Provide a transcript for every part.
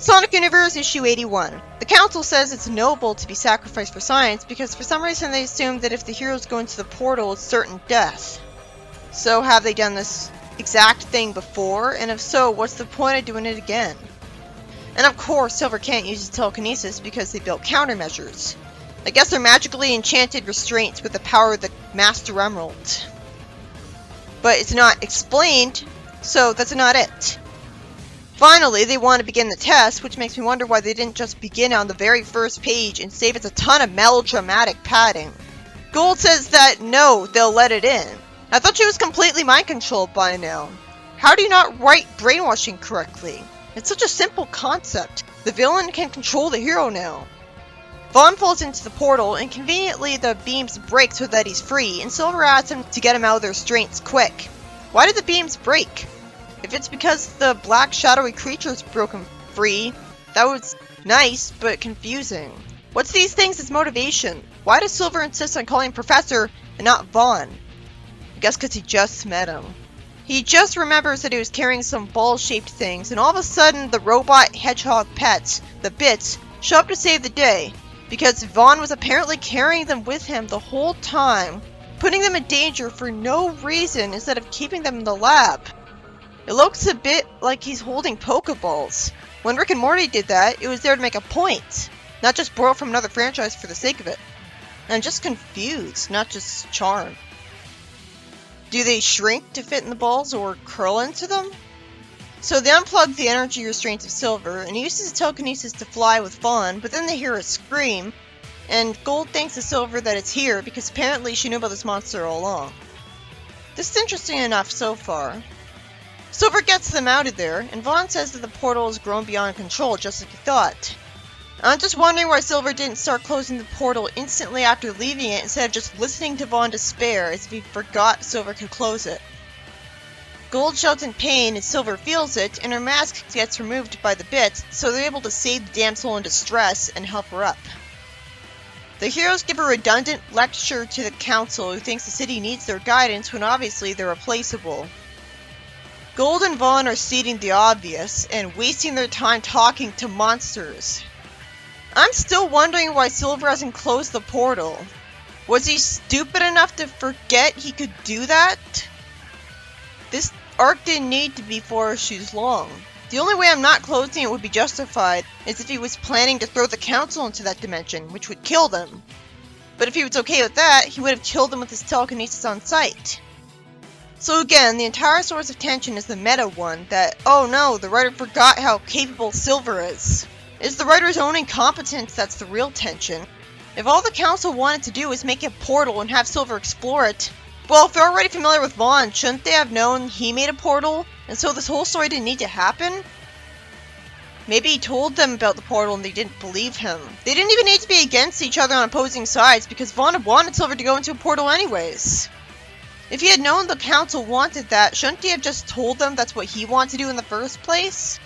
Sonic Universe Issue 81. The Council says it's noble to be sacrificed for science because for some reason they assume that if the heroes go into the portal, it's certain death. So have they done this exact thing before? And if so, what's the point of doing it again? And of course, Silver can't use his telekinesis because they built countermeasures. I guess they're magically enchanted restraints with the power of the Master Emerald. But it's not explained, so that's not it. Finally, they want to begin the test, which makes me wonder why they didn't just begin on the very first page and save us a ton of melodramatic padding. Gold says that no, they'll let it in. I thought she was completely mind-controlled by now. How do you not write brainwashing correctly? It's such a simple concept. The villain can control the hero now. Vaughn falls into the portal, and conveniently the beams break so that he's free, and Silver asks him to get him out of their restraints quick. Why did the beams break? If it's because the black shadowy creatures broke him free, that was nice, but confusing. What's these things' motivation? Why does Silver insist on calling him Professor and not Vaughn? I guess because he just met him. He just remembers that he was carrying some ball-shaped things, and all of a sudden the robot hedgehog pets, the Bits, show up to save the day, because Vaughn was apparently carrying them with him the whole time, putting them in danger for no reason instead of keeping them in the lab. It looks a bit like he's holding Pokeballs. When Rick and Morty did that, it was there to make a point, not just borrow from another franchise for the sake of it. And I'm just confused, not just charmed. Do they shrink to fit in the balls or curl into them? So they unplug the energy restraints of Silver and he uses his telekinesis to fly with Vaughn, but then they hear a scream, and Gold thanks the Silver that it's here because apparently she knew about this monster all along. This is interesting enough so far. Silver gets them out of there, and Vaughn says that the portal has grown beyond control, just like he thought. I'm just wondering why Silver didn't start closing the portal instantly after leaving it instead of just listening to Vaughn despair as if he forgot Silver could close it. Gold shouts in pain as Silver feels it, and her mask gets removed by the Bits, so they're able to save the damsel in distress and help her up. The heroes give a redundant lecture to the council who thinks the city needs their guidance when obviously they're replaceable. Gold and Vaughn are stating the obvious and wasting their time talking to monsters. I'm still wondering why Silver hasn't closed the portal. Was he stupid enough to forget he could do that? This arc didn't need to be 4 issues long. The only way I'm not closing it would be justified is if he was planning to throw the council into that dimension, which would kill them. But if he was okay with that, he would have killed them with his telekinesis on sight. So again, the entire source of tension is the meta one that, oh no, the writer forgot how capable Silver is. It's the writer's own incompetence that's the real tension. If all the council wanted to do was make a portal and have Silver explore it, well, if they're already familiar with Vaughn, shouldn't they have known he made a portal, and so this whole story didn't need to happen? Maybe he told them about the portal and they didn't believe him. They didn't even need to be against each other on opposing sides because Vaughn had wanted Silver to go into a portal anyways. If he had known the council wanted that, shouldn't he have just told them that's what he wanted to do in the first place?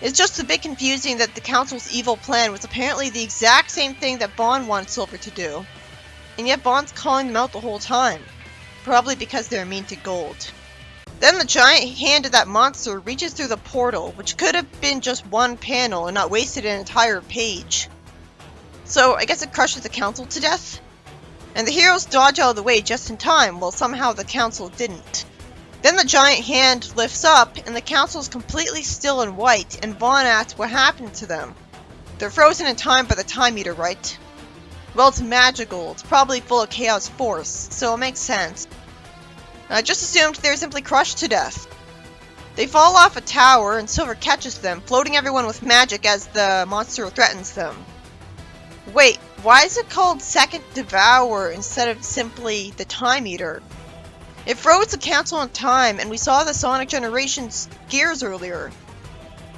It's just a bit confusing that the council's evil plan was apparently the exact same thing that Vaughn wanted Silver to do. And yet Vaughn's calling them out the whole time. Probably because they're mean to Gold. Then the giant hand of that monster reaches through the portal, which could have been just one panel and not wasted an entire page. So I guess it crushes the council to death? And the heroes dodge out of the way just in time, while somehow the council didn't. Then the giant hand lifts up, and the council is completely still and white, and Vaughn asks what happened to them. They're frozen in time by the time meter, right? Well, it's magical, it's probably full of chaos force, so it makes sense. I just assumed they were simply crushed to death. They fall off a tower, and Silver catches them, floating everyone with magic as the monster threatens them. Wait, why is it called Second Devour instead of simply the Time Eater? It froze the council in time, and we saw the Sonic Generations gears earlier.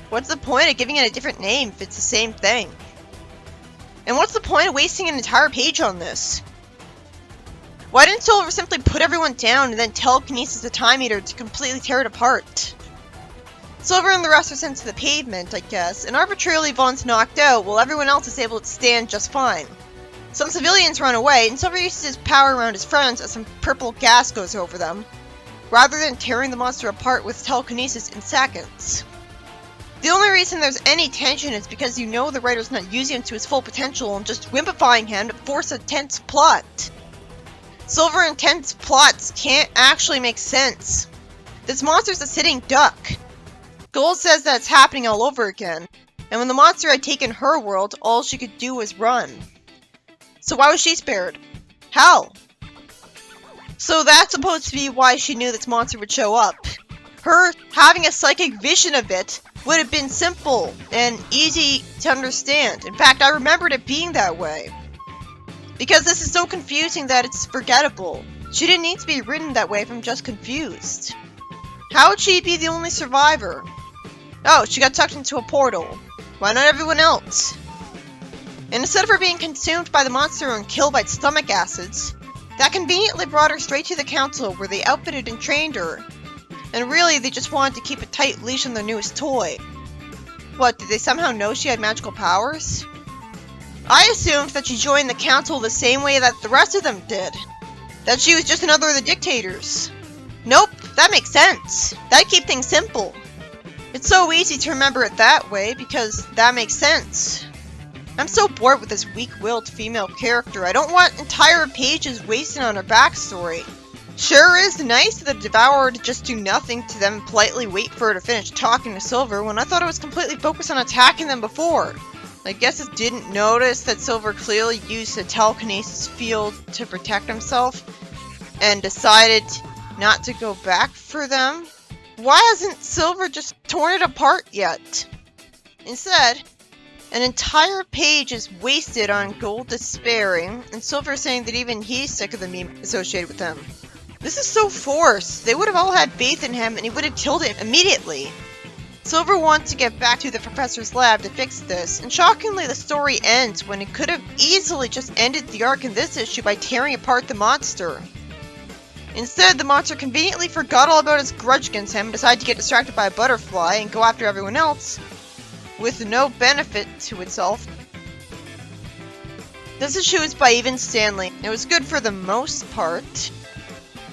What's the point of giving it a different name if it's the same thing? And what's the point of wasting an entire page on this? Why didn't Silver simply put everyone down and then telekinesis the Time Eater to completely tear it apart? Silver and the rest are sent to the pavement, I guess, and arbitrarily Vaughn's knocked out while everyone else is able to stand just fine. Some civilians run away, and Silver uses his power around his friends as some purple gas goes over them, rather than tearing the monster apart with telekinesis in seconds. The only reason there's any tension is because you know the writer's not using him to his full potential and just wimpifying him to force a tense plot. Silver and tense plots can't actually make sense. This monster's a sitting duck. Gold says that's happening all over again, and when the monster had taken her world, all she could do was run. So why was she spared? How? So that's supposed to be why she knew this monster would show up. Her having a psychic vision of it would have been simple and easy to understand. In fact, I remembered it being that way. Because this is so confusing that it's forgettable. She didn't need to be written that way if I'm just confused. How would she be the only survivor? Oh, she got tucked into a portal. Why not everyone else? And instead of her being consumed by the monster and killed by its stomach acids, that conveniently brought her straight to the council where they outfitted and trained her. And really, they just wanted to keep a tight leash on their newest toy. What, did they somehow know she had magical powers? I assumed that she joined the council the same way that the rest of them did. That she was just another of the dictators. Nope, that makes sense. That'd keep things simple. It's so easy to remember it that way because that makes sense. I'm so bored with this weak-willed female character. I don't want entire pages wasted on her backstory. Sure is nice of the Devourer to just do nothing to them and politely wait for her to finish talking to Silver when I thought it was completely focused on attacking them before. I guess it didn't notice that Silver clearly used the telekinesis field to protect himself and decided not to go back for them. Why hasn't Silver just torn it apart yet? Instead, an entire page is wasted on Gold despairing, and Silver saying that even he's sick of the meme associated with him. This is so forced. They would have all had faith in him and he would have killed him immediately. Silver wants to get back to the professor's lab to fix this, and shockingly the story ends when it could have easily just ended the arc in this issue by tearing apart the monster. Instead, the monster conveniently forgot all about his grudge against him and decided to get distracted by a butterfly and go after everyone else, with no benefit to itself. This issue is by Even Stanley. It was good for the most part.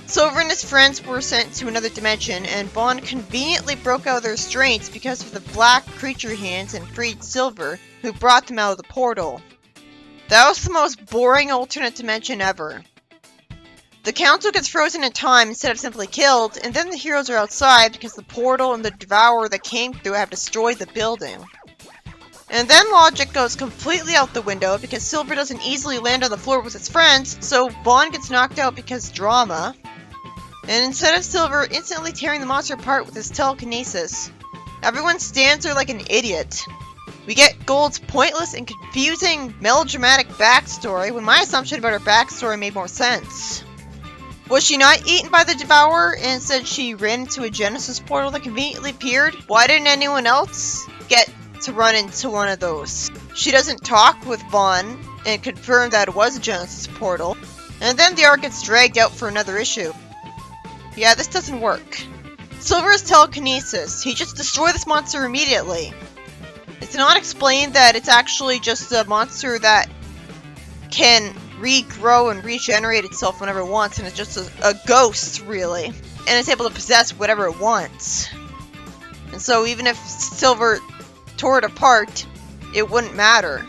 Silver and his friends were sent to another dimension, and Bond conveniently broke out of their restraints because of the black creature hands and freed Silver, who brought them out of the portal. That was the most boring alternate dimension ever. The council gets frozen in time instead of simply killed, and then the heroes are outside because the portal and the Devourer that came through have destroyed the building. And then logic goes completely out the window because Silver doesn't easily land on the floor with his friends, so Bond gets knocked out because drama. And instead of Silver instantly tearing the monster apart with his telekinesis, everyone stands there like an idiot. We get Gold's pointless and confusing melodramatic backstory when my assumption about her backstory made more sense. Was she not eaten by the Devourer and instead she ran into a Genesis portal that conveniently appeared? Why didn't anyone else get to run into one of those? She doesn't talk with Bond and confirm that it was a Genesis portal, and then the arc gets dragged out for another issue. Yeah, this doesn't work. Silver's telekinesis. He just destroyed this monster immediately. It's not explained that it's actually just a monster that can regrow and regenerate itself whenever it wants, and it's just a ghost, really. And it's able to possess whatever it wants. And so even if Silver tore it apart, it wouldn't matter.